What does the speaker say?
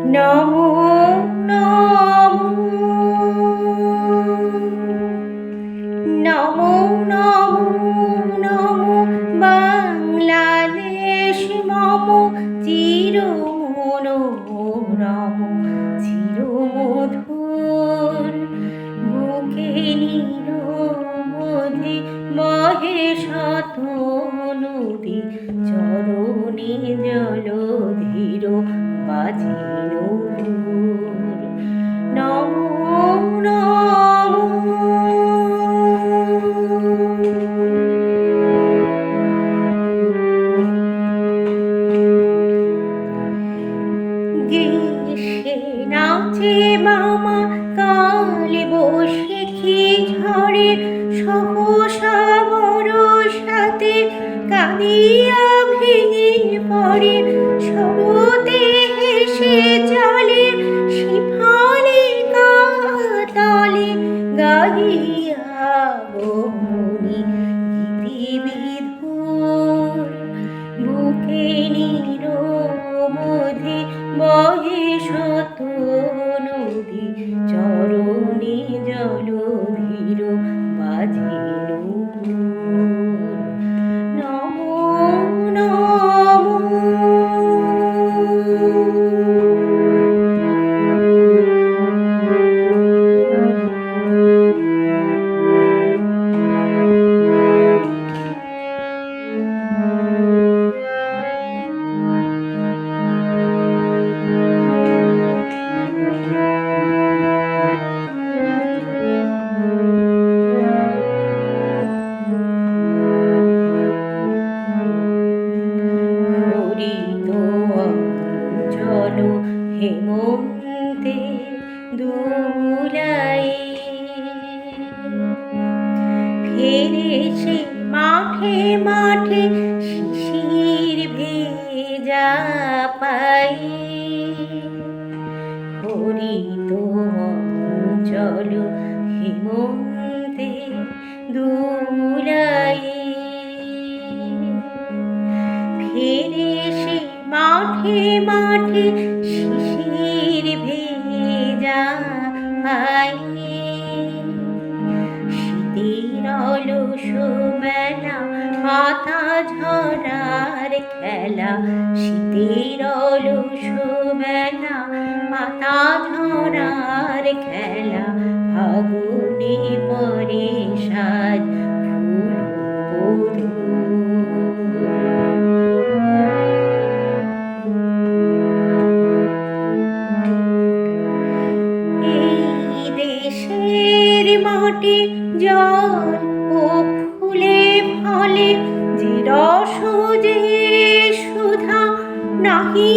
নমো নমো নমো নমো নমো বাংলাদেশ মম চিরমনোরম চিরমধুর বুকে নিরবধি বহে শত নদী চরণে জলধীর বাজে নূপুর নমো নমো গ্রীষ্মে নাচে মামা কালে বৈশাখী ঝড়ে সহসা বরষাতে কাঁদিয়া ভেঙে পড়ে শরতে হেসে চলে শিফালি কাতলে গাহিয়া গমনি গীতিবিধুর বুকে নিরবধি বহে শত নদী চরণে জলধীর বাজে নূপুর নমো নমো চলো হেমন্তে দোলাই ফিরে সে মাঠে মাঠে শিশির ভেজা পাই হরিত চলো হেমন্তে দোলাই ফিরে সে মাঠে মাঠে শিশির ভেজা পাই শীতের অলস বেলা পাতা ঝরার খেলা শীতের অলস বেলা পাতা ঝরার খেলা ফাগুনে পরে সাজ ফুল দেশের মাটি জল ও ফুলে ফলে যে রস যে সুধা নাহি